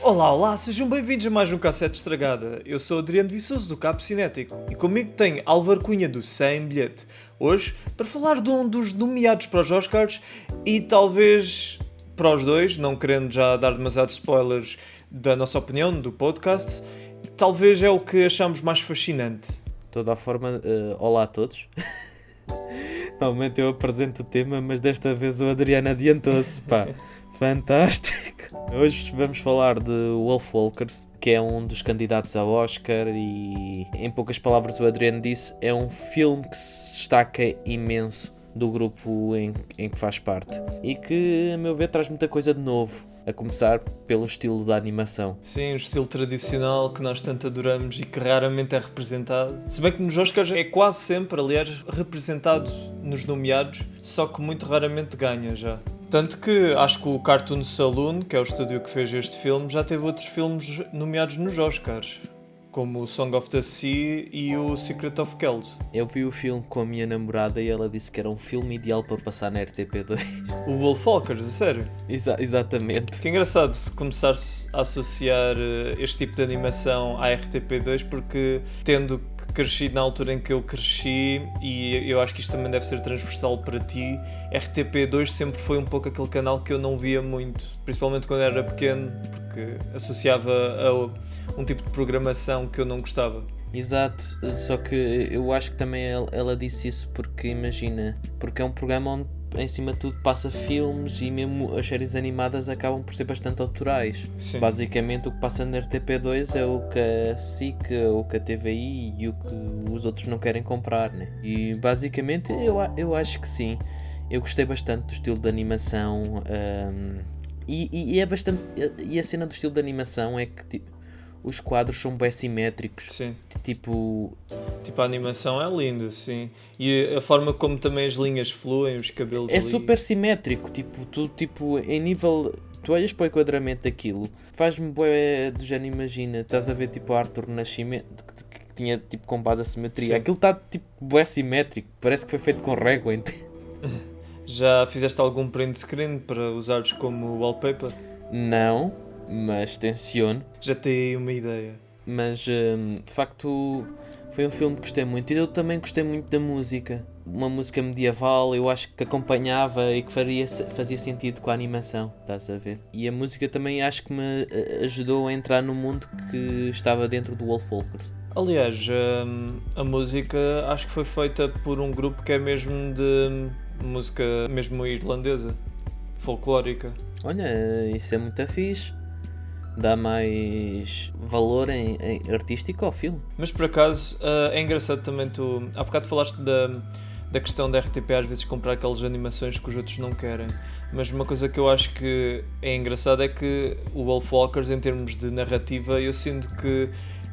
Olá, olá, sejam bem-vindos a mais um Cassete Estragada. Eu sou Adriano Viçoso do Cabo Cinético e comigo tenho Álvaro Cunha do Sem Bilhete. Hoje, para falar de um dos nomeados para os Oscars e talvez para os dois, não querendo já dar demasiados spoilers da nossa opinião do podcast, talvez é o que achamos mais fascinante. De toda a forma, olá a todos. Normalmente eu apresento o tema, mas desta vez o Adriano adiantou-se, pá. Fantástico! Hoje vamos falar de Wolfwalkers, que é um dos candidatos ao Oscar e, em poucas palavras, o Adriano disse, é um filme que se destaca imenso do grupo em que faz parte e que, a meu ver, traz muita coisa de novo, a começar pelo estilo da animação. Sim, o estilo tradicional que nós tanto adoramos e que raramente é representado. Se bem que nos Oscars é quase sempre, aliás, representado nos nomeados, só que muito raramente ganha já. Tanto que acho que o Cartoon Saloon, que é o estúdio que fez este filme, já teve outros filmes nomeados nos Oscars, como o Song of the Sea e o Secret of Kells. Eu vi o filme com a minha namorada e ela disse que era um filme ideal para passar na RTP2. O Wolfwalkers, a sério? Exatamente. Que engraçado começar-se a associar este tipo de animação à RTP2, porque tendo crescido na altura em que eu cresci, e eu acho que isto também deve ser transversal para ti, RTP2 sempre foi um pouco aquele canal que eu não via muito, principalmente quando era pequeno, porque associava a um tipo de programação que eu não gostava. Exato, só que eu acho que também ela disse isso porque, imagina, porque é um programa onde em cima de tudo passa filmes e mesmo as séries animadas acabam por ser bastante autorais. Sim. Basicamente o que passa na RTP2 é o que a SIC, o que a TVI e o que os outros não querem comprar, né? E basicamente eu acho que sim, eu gostei bastante do estilo de animação e é bastante, e a cena do estilo de animação é que os quadros são bem simétricos. Sim. Tipo, a animação é linda, sim. E a forma como também as linhas fluem, os cabelos é ali. super simétrico. Tipo, em nível. Tu olhas para o enquadramento daquilo, faz-me bué do género, imagina, estás a ver tipo Arthur Nascimento, que tinha tipo com base a simetria. Sim. Aquilo está tipo bué simétrico, parece que foi feito com régua. Já fizeste algum print screen para usares como wallpaper? Não, mas tenciono. Já tenho aí uma ideia. Mas de facto foi um filme que gostei muito e eu também gostei muito da música. Uma música medieval, eu acho que acompanhava e que fazia sentido com a animação, estás a ver? E a música também acho que me ajudou a entrar no mundo que estava dentro do Wolfwalkers. Aliás, a música acho que foi feita por um grupo que é mesmo de música mesmo irlandesa, folclórica. Olha, isso é muito fixe. Dá mais valor em artístico ao filme. Mas por acaso é engraçado também tu. Há bocado falaste da questão da RTP às vezes comprar aquelas animações que os outros não querem. Mas uma coisa que eu acho que é engraçada é que o Wolfwalkers, em termos de narrativa, eu sinto que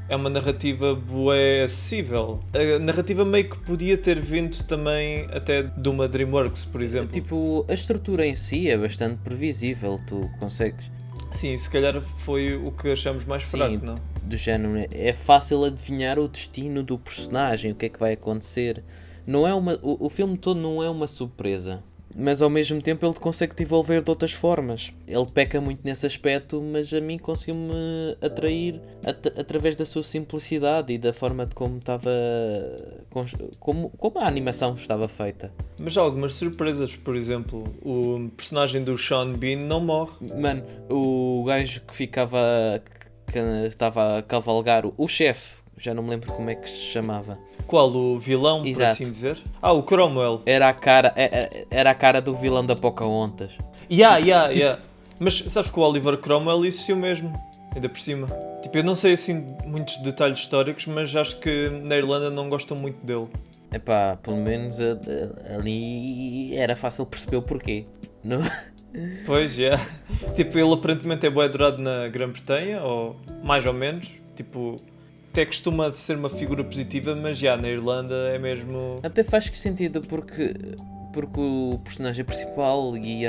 é uma narrativa bué acessível. A narrativa meio que podia ter vindo também até de uma DreamWorks, por exemplo. Tipo, a estrutura em si é bastante previsível, tu consegues. Sim, se calhar foi o que achamos mais fraco, não? Do género, é fácil adivinhar o destino do personagem, o que é que vai acontecer. Não é o filme todo não é uma surpresa, mas ao mesmo tempo ele consegue te envolver de outras formas. Ele peca muito nesse aspecto, mas a mim conseguiu-me atrair através da sua simplicidade e da forma de como estava, como a animação estava feita. Mas há algumas surpresas, por exemplo, o personagem do Sean Bean não morre. Mano, o gajo que estava a cavalgar, o chefe, já não me lembro como é que se chamava. Qual? O vilão, por Exato. assim dizer? Ah, o Cromwell. Era a cara do vilão da Pocahontas. Yeah. Mas sabes que o Oliver Cromwell existiu mesmo, ainda por cima. Tipo, eu não sei assim muitos detalhes históricos, mas acho que na Irlanda não gostam muito dele. Epá, pelo menos ali era fácil perceber o porquê. Não? Pois, yeah. Tipo, ele aparentemente é bué adorado na Grã-Bretanha, ou mais ou menos. Tipo, até costuma ser uma figura positiva, mas já na Irlanda é mesmo... Até faz sentido porque o personagem principal e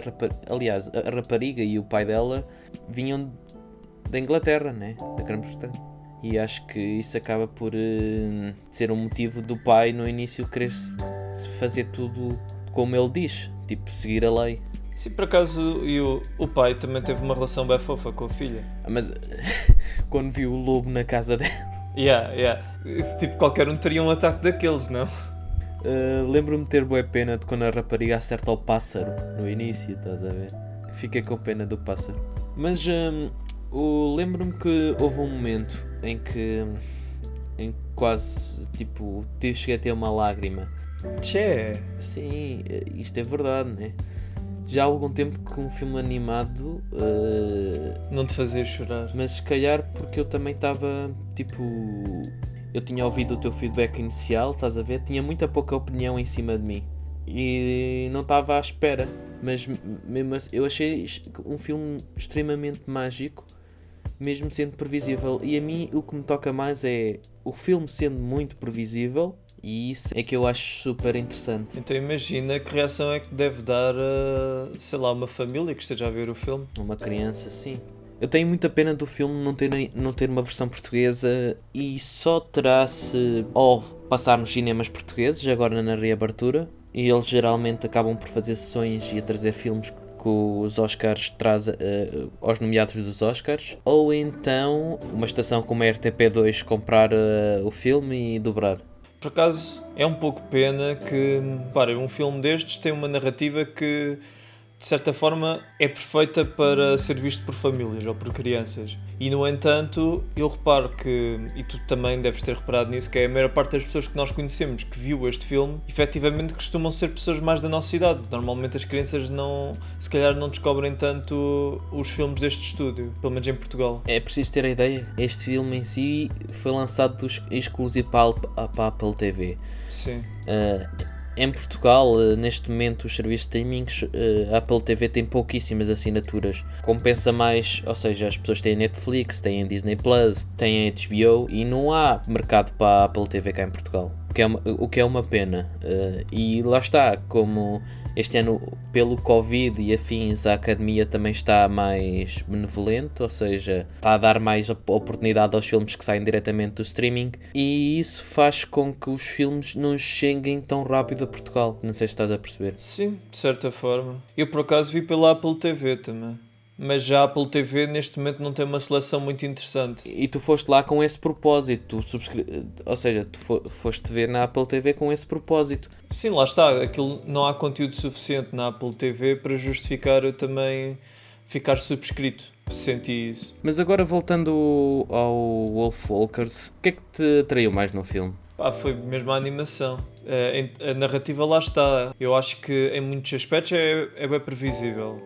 aliás, a rapariga e o pai dela vinham da Inglaterra, né? Da Grã-Bretanha. E acho que isso acaba por ser um motivo do pai no início querer fazer tudo como ele diz, tipo seguir a lei. Sim, por acaso, e o pai também teve uma relação bem fofa com a filha. Mas quando vi o lobo na casa dela, Yeah. Tipo, qualquer um teria um ataque daqueles, não? lembro-me de ter bué pena de quando a rapariga acerta ao pássaro no início, estás a ver? Fiquei com pena do pássaro. Mas lembro-me que houve um momento em que quase, tipo, cheguei a ter uma lágrima. Tchê. Sim, isto é verdade, né? Já há algum tempo que um filme animado, Não te fazia chorar. mas se calhar porque eu também estava, tipo, eu tinha ouvido o teu feedback inicial, estás a ver? Tinha muita pouca opinião em cima de mim e não estava à espera, mas mesmo assim, eu achei um filme extremamente mágico, mesmo sendo previsível. E a mim o que me toca mais é o filme sendo muito previsível, e isso é que eu acho super interessante. Então imagina que reação é que deve dar a, sei lá, uma família que esteja a ver o filme. Uma criança, sim. Eu tenho muita pena do filme não ter uma versão portuguesa, e só terá se ou passar nos cinemas portugueses, agora na reabertura, e eles geralmente acabam por fazer sessões e a trazer filmes que os Oscars trazem aos nomeados dos Oscars, ou então uma estação como a RTP2 comprar o filme e dobrar. Por acaso, é um pouco pena que, para um filme destes tem uma narrativa que, de certa forma, é perfeita para ser visto por famílias ou por crianças. E, no entanto, eu reparo que, e tu também deves ter reparado nisso, que é a maior parte das pessoas que nós conhecemos que viu este filme, efetivamente costumam ser pessoas mais da nossa idade. Normalmente as crianças não, se calhar não descobrem tanto os filmes deste estúdio, pelo menos em Portugal. É preciso ter a ideia, este filme em si foi lançado exclusivo para a Apple TV. Sim. Em Portugal, neste momento, os serviços de streamings, a Apple TV tem pouquíssimas assinaturas. Compensa mais, ou seja, as pessoas têm Netflix, têm Disney Plus, têm HBO, e não há mercado para a Apple TV cá em Portugal, o que é uma pena. E lá está, como este ano, pelo Covid e afins, a Academia também está mais benevolente, ou seja, está a dar mais oportunidade aos filmes que saem diretamente do streaming, e isso faz com que os filmes não cheguem tão rápido a Portugal. Não sei se estás a perceber. Sim, de certa forma. Eu por acaso vi pela Apple TV também. Mas já a Apple TV neste momento não tem uma seleção muito interessante. E tu foste lá com esse propósito, ou seja, tu foste ver na Apple TV com esse propósito. Sim, lá está. Aquilo, não há conteúdo suficiente na Apple TV para justificar eu também ficar subscrito. Senti isso. Mas agora voltando ao Wolf Walkers, o que é que te atraiu mais no filme? Foi mesmo a animação. A narrativa lá está. Eu acho que em muitos aspectos é bem previsível.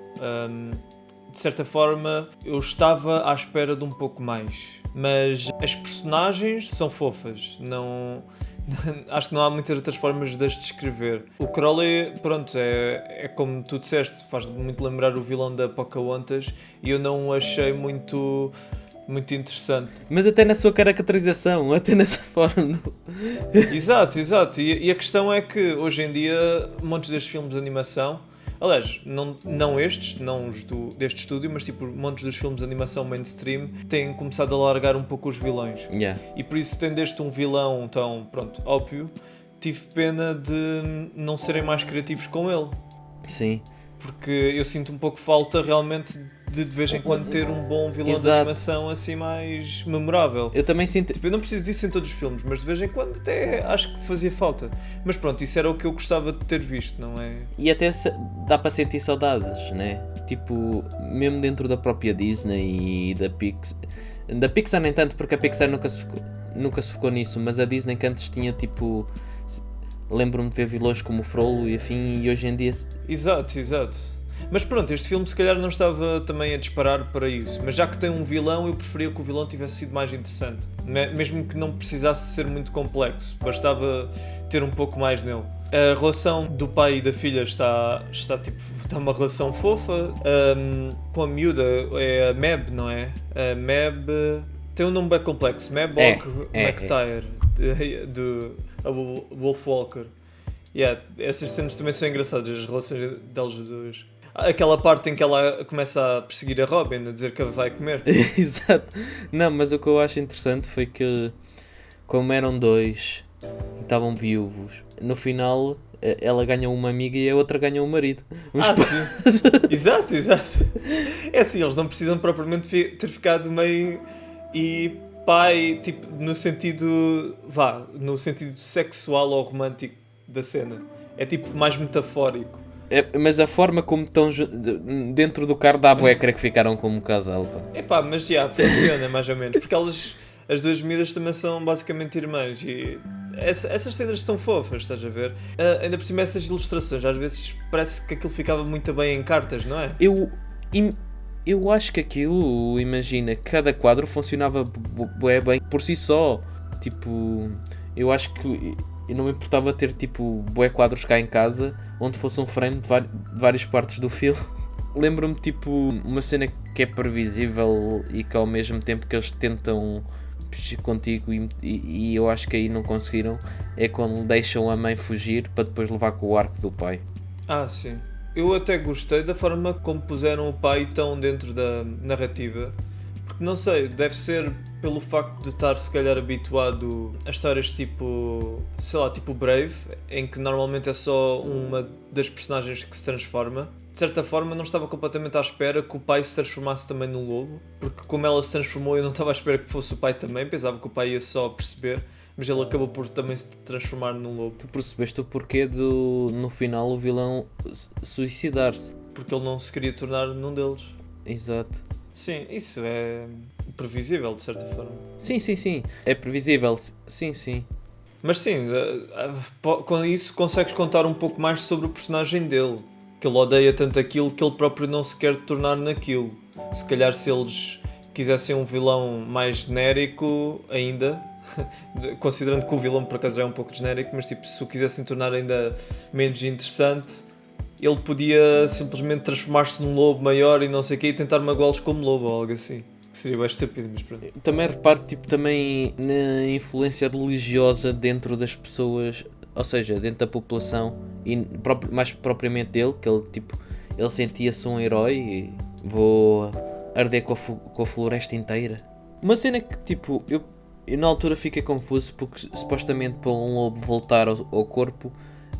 De certa forma, eu estava à espera de um pouco mais. Mas as personagens são fofas. Não... Acho que não há muitas outras formas de as descrever. O Crowley, pronto, é como tu disseste, faz muito lembrar o vilão da Pocahontas, e eu não o achei muito interessante. Mas até na sua caracterização, até nessa forma. Exato. E a questão é que hoje em dia montes destes filmes de animação, aliás, não estes, não os deste estúdio, mas tipo montes dos filmes de animação mainstream têm começado a largar um pouco os vilões. Yeah. E por isso, tendo este um vilão tão, pronto, óbvio, tive pena de não serem mais criativos com ele. Sim. Porque eu sinto um pouco falta realmente de vez em quando ter um bom vilão de Exato. animação assim mais memorável. Eu também sinto. Tipo, eu não preciso disso em todos os filmes, mas de vez em quando até acho que fazia falta. Mas pronto, isso era o que eu gostava de ter visto, não é? E até dá para sentir saudades, né? Tipo, mesmo dentro da própria Disney e da Pixar. Da Pixar nem tanto, porque a Pixar nunca se focou nisso, mas a Disney que antes tinha tipo. Lembro-me de ver vilões como o Frollo e afim, e hoje em dia. Exato. Mas pronto, este filme se calhar não estava também a disparar para isso. Mas já que tem um vilão, eu preferia que o vilão tivesse sido mais interessante. Mesmo que não precisasse ser muito complexo. Bastava ter um pouco mais nele. A relação do pai e da filha está uma relação fofa. Com a miúda é a Meb, não é? A Meb tem um nome bem complexo. Meb McTire, do Wolf Walker. Yeah, essas cenas também são engraçadas, as relações deles dois. Aquela parte em que ela começa a perseguir a Robin, a dizer que a vai comer. Exato. Não, mas o que eu acho interessante foi que, como eram dois e estavam viúvos, no final ela ganha uma amiga e a outra ganha um marido. Sim. Exato. É assim, eles não precisam propriamente ter ficado meio e pai, tipo, no sentido sexual ou romântico da cena. É tipo mais metafórico. Mas a forma como estão dentro do carro da bué, creio que ficaram como um casal, pá. Mas já, funciona mais ou menos. Porque as duas miúdas também são basicamente irmãs e essas cenas estão fofas, estás a ver? Ainda por cima essas ilustrações, às vezes parece que aquilo ficava muito bem em cartas, não é? Eu acho que aquilo, imagina, cada quadro funcionava bué bem por si só. Tipo, eu acho que eu não me importava ter tipo bué quadros cá em casa onde fosse um frame de várias partes do filme. Lembro-me tipo uma cena que é previsível e que ao mesmo tempo que eles tentam mexer contigo e eu acho que aí não conseguiram, é quando deixam a mãe fugir para depois levar com o arco do pai. Sim. Eu até gostei da forma como puseram o pai tão dentro da narrativa. Porque não sei, deve ser pelo facto de estar se calhar habituado a histórias tipo, sei lá, tipo Brave, em que normalmente é só uma das personagens que se transforma. De certa forma não estava completamente à espera que o pai se transformasse também num lobo, porque como ela se transformou eu não estava à espera que fosse o pai também, pensava que o pai ia só perceber, mas ele acabou por também se transformar num lobo. Tu percebeste o porquê no final o vilão suicidar-se? Porque ele não se queria tornar num deles. Exato. Sim, isso é previsível de certa forma. Sim. É previsível, sim. Mas sim, com isso consegues contar um pouco mais sobre o personagem dele. Que ele odeia tanto aquilo que ele próprio não se quer tornar naquilo. Se calhar se eles quisessem um vilão mais genérico ainda, considerando que o vilão por acaso já é um pouco genérico, mas tipo, se o quisessem tornar ainda menos interessante, ele podia simplesmente transformar-se num lobo maior e não sei o quê e tentar magoá-los como lobo ou algo assim. Que seria bem estúpido, mas pronto. Também reparo tipo, também na influência religiosa dentro das pessoas, ou seja, dentro da população e mais propriamente dele, que ele sentia-se um herói e vou arder com a floresta inteira. Uma cena que tipo, eu na altura fiquei confuso porque supostamente para um lobo voltar ao corpo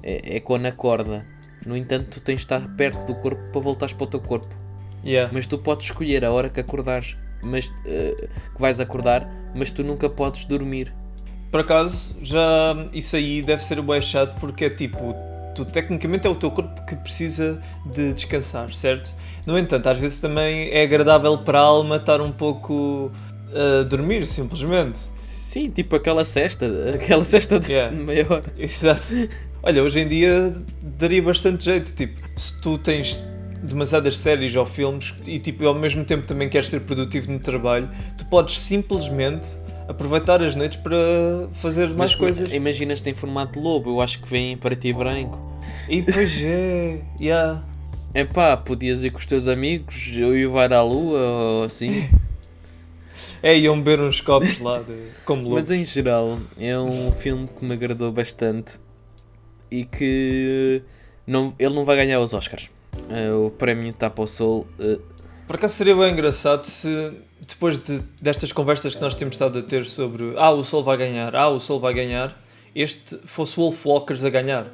é quando acorda. No entanto, tu tens de estar perto do corpo para voltares para o teu corpo. Yeah. Mas tu podes escolher a hora que acordares, mas que vais acordar, mas tu nunca podes dormir. Por acaso, já isso aí deve ser bem chato porque é tipo, tu tecnicamente é o teu corpo que precisa de descansar, certo? No entanto, às vezes também é agradável para a alma estar um pouco a dormir, simplesmente. Sim, tipo aquela cesta de meia hora. Exato. Olha, hoje em dia daria bastante jeito, tipo, se tu tens demasiadas séries ou filmes e tipo, ao mesmo tempo também queres ser produtivo no trabalho, tu podes simplesmente aproveitar as noites para fazer mais coisas. Imaginas-te em formato de lobo, eu acho que vem em preto e branco. E depois Epá, podias ir com os teus amigos, eu ia levar à lua ou assim. Iam beber uns copos lá como lobos. Mas em geral, é um filme que me agradou bastante e que ele não vai ganhar os Oscars. O prémio está para o Sol. Por acaso seria bem engraçado se depois destas conversas que nós temos estado a ter sobre o Sol vai ganhar, este fosse o Wolfwalkers a ganhar,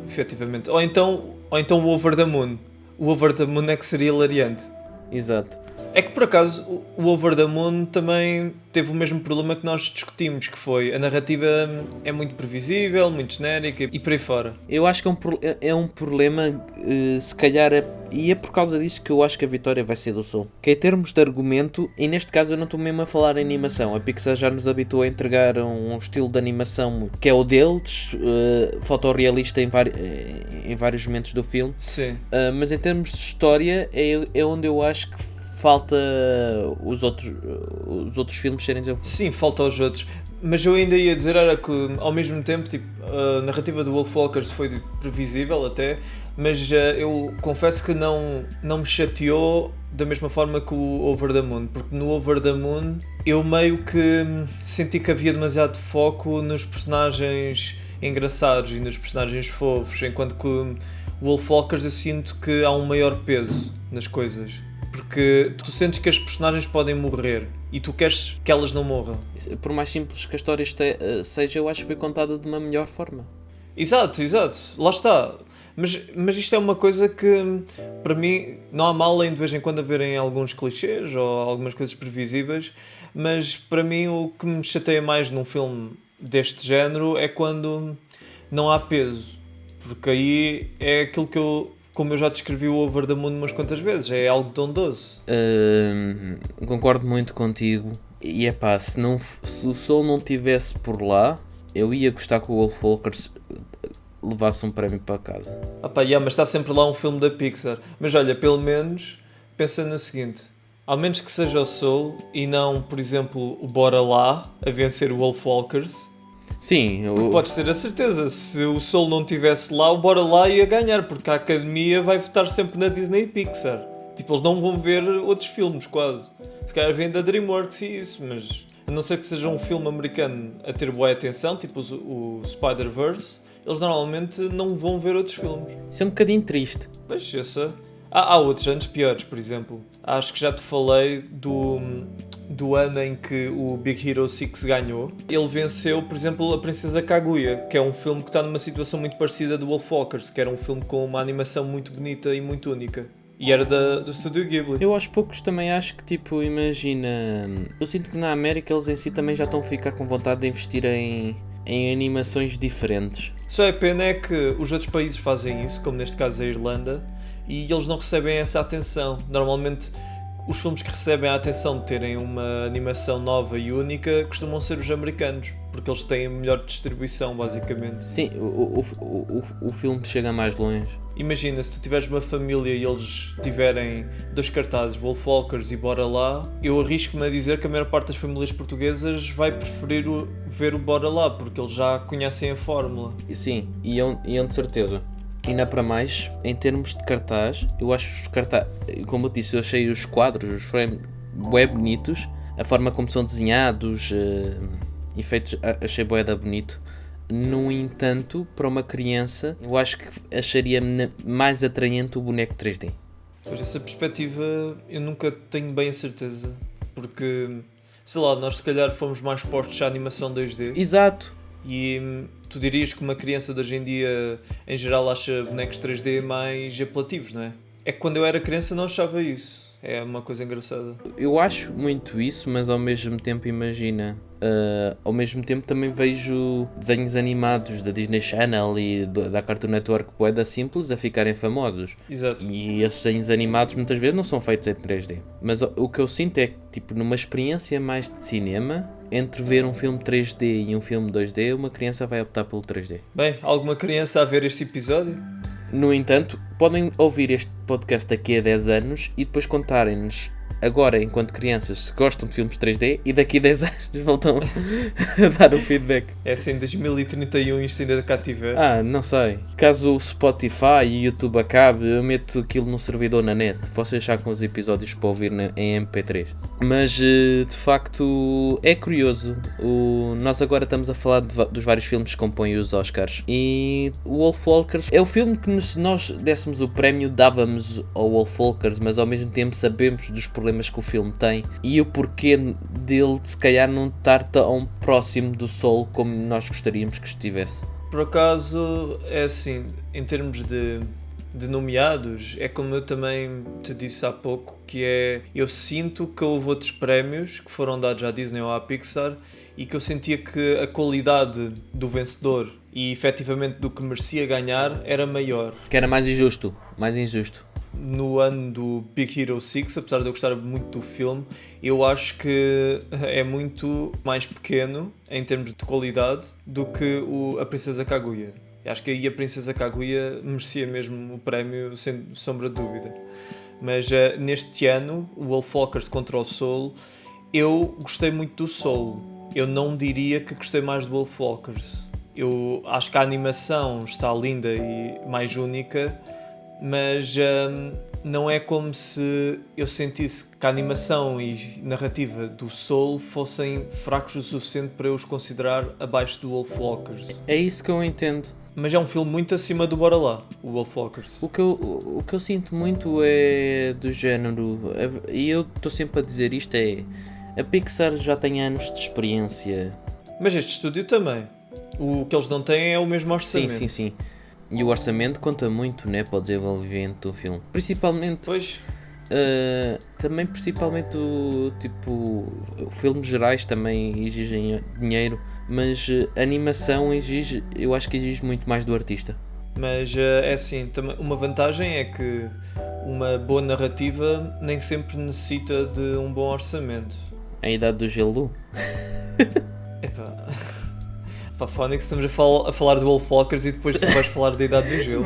efetivamente. Ou então o Over the Moon. O Over the Moon é que seria hilariante. Exato. É que por acaso o Over the Moon também teve o mesmo problema que nós discutimos, que foi a narrativa é muito previsível, muito genérica e por aí fora. Eu acho que é um problema, se calhar, e é por causa disso que eu acho que a vitória vai ser do Sol. Que em termos de argumento, e neste caso eu não estou mesmo a falar em animação, a Pixar já nos habituou a entregar um estilo de animação que é o deles, fotorrealista em vários momentos do filme. Sim. Mas em termos de história é onde eu acho que falta os outros filmes serem desenvolvidos. Sim, falta os outros. Mas eu ainda ia dizer era que ao mesmo tempo tipo, a narrativa do Wolfwalkers foi previsível até, mas eu confesso que não me chateou da mesma forma que o Over the Moon, porque no Over the Moon eu meio que senti que havia demasiado foco nos personagens engraçados e nos personagens fofos, enquanto que o Wolfwalkers eu sinto que há um maior peso nas coisas. Porque tu sentes que as personagens podem morrer e tu queres que elas não morram. Por mais simples que a história seja, eu acho que foi contada de uma melhor forma. Exato, lá está. Mas isto é uma coisa que, para mim, não há mal em de vez em quando haverem alguns clichês ou algumas coisas previsíveis, mas para mim o que me chateia mais num filme deste género é quando não há peso. Porque aí é aquilo que como eu já descrevi o Over the Moon umas quantas vezes, é algo tão doce. Concordo muito contigo. E se o Soul não estivesse por lá, eu ia gostar que o Wolf Walkers levasse um prémio para casa. Mas está sempre lá um filme da Pixar. Mas olha, pelo menos, pensa no seguinte. Ao menos que seja o Soul e não, por exemplo, o Bora Lá a vencer o Wolf Walkers. Sim. Podes ter a certeza, se o Soul não estivesse lá, o Bora Lá ia ganhar, porque a Academia vai votar sempre na Disney e Pixar. Tipo, eles não vão ver outros filmes, quase. Se calhar vêm da DreamWorks e isso, mas a não ser que seja um filme americano a ter boa atenção, tipo o Spider-Verse, eles normalmente não vão ver outros filmes. Isso é um bocadinho triste. Pois, eu sei. Há outros anos piores, por exemplo. Acho que já te falei do ano em que o Big Hero 6 ganhou. Ele venceu, por exemplo, A Princesa Kaguya, que é um filme que está numa situação muito parecida do Wolf Walkers, que era um filme com uma animação muito bonita e muito única. E era do Estúdio Ghibli. Eu aos poucos também acho que, tipo, imagina... Eu sinto que na América eles em si também já estão a ficar com vontade de investir em animações diferentes. Só a pena é que os outros países fazem isso, como neste caso a Irlanda, e eles não recebem essa atenção. Normalmente, os filmes que recebem a atenção de terem uma animação nova e única costumam ser os americanos, porque eles têm a melhor distribuição, basicamente. Sim, o filme chega mais longe. Imagina, se tu tiveres uma família e eles tiverem 2 cartazes, Wolf Walkers e Bora Lá, eu arrisco-me a dizer que a maior parte das famílias portuguesas vai preferir ver o Bora Lá, porque eles já conhecem a fórmula. Sim, e eu de certeza. E ainda para mais, em termos de cartaz, eu acho os cartazes, como eu disse, eu achei os quadros, os frames bué bonitos, a forma como são desenhados, efeitos, achei bué da bonito. No entanto, para uma criança, eu acho que acharia mais atraente o boneco 3D. Por essa perspectiva, eu nunca tenho bem a certeza, porque, sei lá, nós se calhar fomos mais postos à animação 2D. Exato. E tu dirias que uma criança de hoje em dia, em geral, acha bonecos 3D mais apelativos, não é? É que quando eu era criança não achava isso. É uma coisa engraçada. Eu acho muito isso, mas ao mesmo tempo, imagina... ao mesmo tempo também vejo desenhos animados da Disney Channel e da Cartoon Network da simples a ficarem famosos. Exato. E esses desenhos animados muitas vezes não são feitos em 3D. Mas o que eu sinto é que, tipo, numa experiência mais de cinema, entre ver um filme 3D e um filme 2D, uma criança vai optar pelo 3D. Bem, alguma criança a ver este episódio? No entanto, podem ouvir este podcast daqui a 10 anos e depois contarem-nos agora, enquanto crianças, se gostam de filmes 3D e daqui a 10 anos voltam a dar o feedback. É assim, em 2031 isto ainda cá tiver. Não sei. Caso o Spotify e o YouTube acabe, eu meto aquilo no servidor na net. Vocês sacam os episódios para ouvir em MP3. Mas, de facto, é curioso. Nós agora estamos a falar dos vários filmes que compõem os Oscars. E o Wolf Walkers é o filme que, se nós dessemos o prémio, dávamos ao Wolf Walkers, mas ao mesmo tempo sabemos dos problemas que o filme tem e o porquê dele se calhar não estar tão próximo do Soul como nós gostaríamos que estivesse. Por acaso, é assim, em termos de nomeados, é como eu também te disse há pouco, que é, eu sinto que houve outros prémios que foram dados à Disney ou à Pixar e que eu sentia que a qualidade do vencedor e efetivamente do que merecia ganhar era maior. Que era mais injusto. No ano do Big Hero 6, apesar de eu gostar muito do filme, eu acho que é muito mais pequeno em termos de qualidade do que A Princesa Kaguya. Eu acho que aí A Princesa Kaguya merecia mesmo o prémio, sem sombra de dúvida. Mas neste ano, o Wolf Walkers contra o Soul, eu gostei muito do Soul. Eu não diria que gostei mais do Wolf Walkers. Eu acho que a animação está linda e mais única, mas não é como se eu sentisse que a animação e narrativa do Soul fossem fracos o suficiente para eu os considerar abaixo do Wolf Walkers. É isso que eu entendo. Mas é um filme muito acima do Bora Lá, o Wolf Walkers. O que eu sinto muito é do género, e eu estou sempre a dizer isto, é a Pixar já tem anos de experiência. Mas este estúdio também. O que eles não têm é o mesmo orçamento. Sim. E o orçamento conta muito, né, para o desenvolvimento do filme. Principalmente... Pois. Também principalmente filmes gerais também exigem dinheiro, mas a animação eu acho que exige muito mais do artista. Mas é assim, uma vantagem é que uma boa narrativa nem sempre necessita de um bom orçamento. A Idade do Gelo. Epá, Phonics, estamos a falar do Wolfwalkers e depois tu vais falar da Idade do Gelo.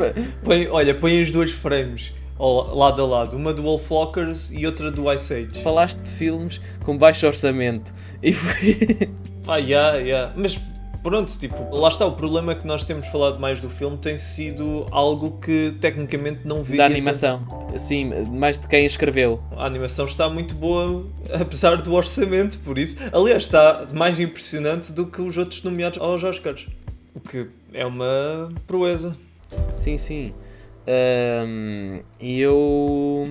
Põe os dois frames lado a lado, uma do Wolfwalkers e outra do Ice Age. Falaste de filmes com baixo orçamento e foi... Mas pronto, tipo, lá está, o problema é que nós temos falado mais do filme tem sido algo que tecnicamente não viria... Da animação, sim, mais de quem escreveu. A animação está muito boa, apesar do orçamento, por isso. Aliás, está mais impressionante do que os outros nomeados aos Oscars, o que é uma proeza. Sim. E eu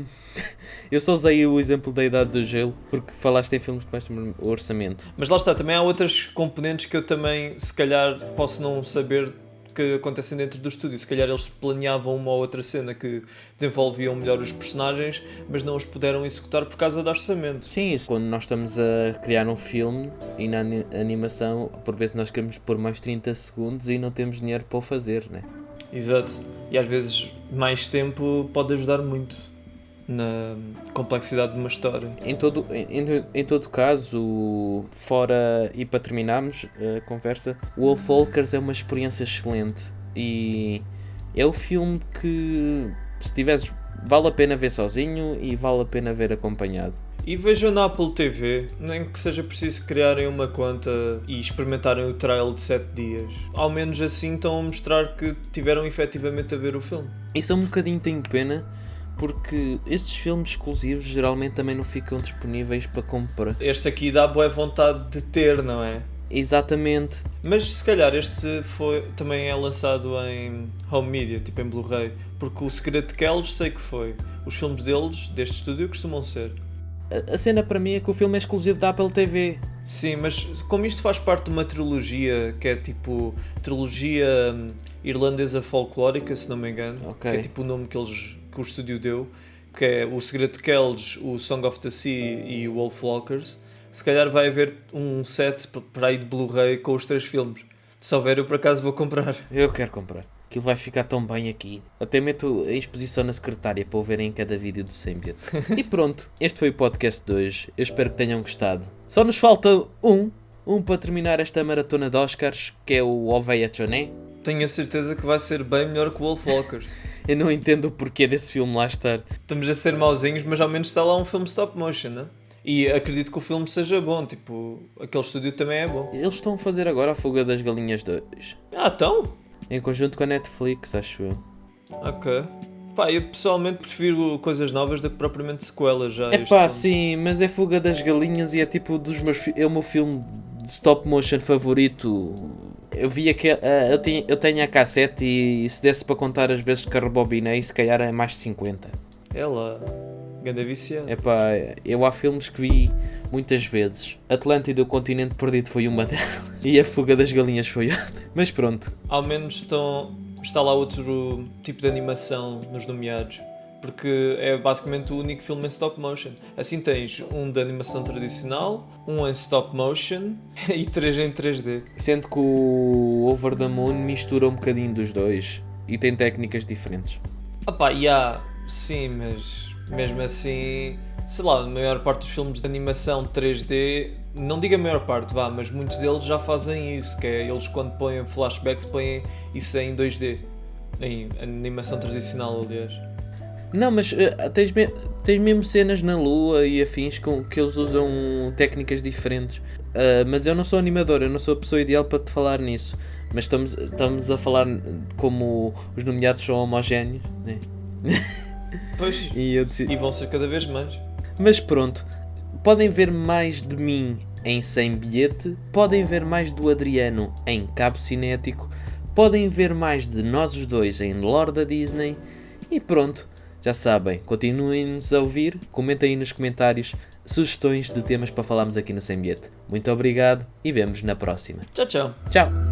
só usei o exemplo da Idade do Gelo porque falaste em filmes de baixo orçamento. Mas lá está, também há outras componentes que eu também, se calhar, posso não saber que acontecem dentro do estúdio. Se calhar eles planeavam uma ou outra cena que desenvolviam melhor os personagens, mas não os puderam executar por causa do orçamento. Sim, isso. Quando nós estamos a criar um filme e na animação, por vezes nós queremos pôr mais 30 segundos e não temos dinheiro para o fazer, né? Exato. E às vezes mais tempo pode ajudar muito na complexidade de uma história. Em todo caso, fora e para terminarmos a conversa, o Wolfwalkers é uma experiência excelente e é o filme que, se tiveres, vale a pena ver sozinho e vale a pena ver acompanhado. E vejam na Apple TV, nem que seja preciso criarem uma conta e experimentarem o trial de 7 dias. Ao menos assim estão a mostrar que tiveram efetivamente a ver o filme. Isso é um bocadinho tenho pena, porque esses filmes exclusivos geralmente também não ficam disponíveis para compra. Este aqui dá boa vontade de ter, não é? Exatamente. Mas se calhar este também é lançado em home media, tipo em Blu-ray, porque o Segredo de Kells sei que foi. Os filmes deles, deste estúdio, costumam ser. A cena para mim é que o filme é exclusivo da Apple TV. Sim, mas como isto faz parte de uma trilogia, que é tipo trilogia irlandesa folclórica, se não me engano, Okay. que é tipo o nome que o estúdio deu, que é o Segredo de Kells, o Song of the Sea e o Wolfwalkers, se calhar vai haver um set para aí de Blu-ray com os 3 filmes. Se houver, eu por acaso vou comprar. Eu quero comprar. Aquilo vai ficar tão bem aqui. Até meto a exposição na secretária para o verem em cada vídeo do Sembiate. E pronto, este foi o podcast de hoje. Eu espero que tenham gostado. Só nos falta um para terminar esta maratona de Oscars, que é o Oveia Choné. Tenho a certeza que vai ser bem melhor que o Wolfwalkers. Eu não entendo o porquê desse filme lá estar. Estamos a ser mauzinhos, mas ao menos está lá um filme stop motion, não é? E acredito que o filme seja bom, tipo, aquele estúdio também é bom. Eles estão a fazer agora a Fuga das Galinhas 2. Então? Em conjunto com a Netflix, acho eu. Ok. Pá, eu pessoalmente prefiro coisas novas do que propriamente sequelas já. É pá, sim, mas é Fuga das Galinhas e é tipo é o meu filme de stop motion favorito. Eu vi que eu tenho a cassete e se desse para contar as vezes que a rebobinei, se calhar é mais de 50. É lá. Ganda viciado. É pá, eu há filmes que vi muitas vezes. Atlântida, o Continente Perdido foi uma delas. E a Fuga das Galinhas foi outra. Mas pronto. Ao menos está lá outro tipo de animação nos nomeados. Porque é basicamente o único filme em stop motion. Assim tens um de animação tradicional, um em stop motion e 3 em 3D. Sendo que o Over the Moon mistura um bocadinho dos dois. E tem técnicas diferentes. Sim, mas mesmo assim, sei lá, a maior parte dos filmes de animação 3D, não digo a maior parte, mas muitos deles já fazem isso, que é eles quando põem flashbacks põem isso em 2D, em animação tradicional, aliás. Não, mas tens mesmo cenas na lua e afins com que eles usam técnicas diferentes. Mas eu não sou animador, eu não sou a pessoa ideal para te falar nisso. Mas estamos a falar de como os nomeados são homogéneos, né? Pois, e vão ser cada vez mais. Mas pronto, podem ver mais de mim em Sem Bilhete, podem ver mais do Adriano em Cabo Cinético, podem ver mais de nós os dois em Lore da Disney e pronto, já sabem, continuem-nos a ouvir, comentem aí nos comentários sugestões de temas para falarmos aqui no Sem Bilhete. Muito obrigado e vemos na próxima. Tchau, tchau. Tchau!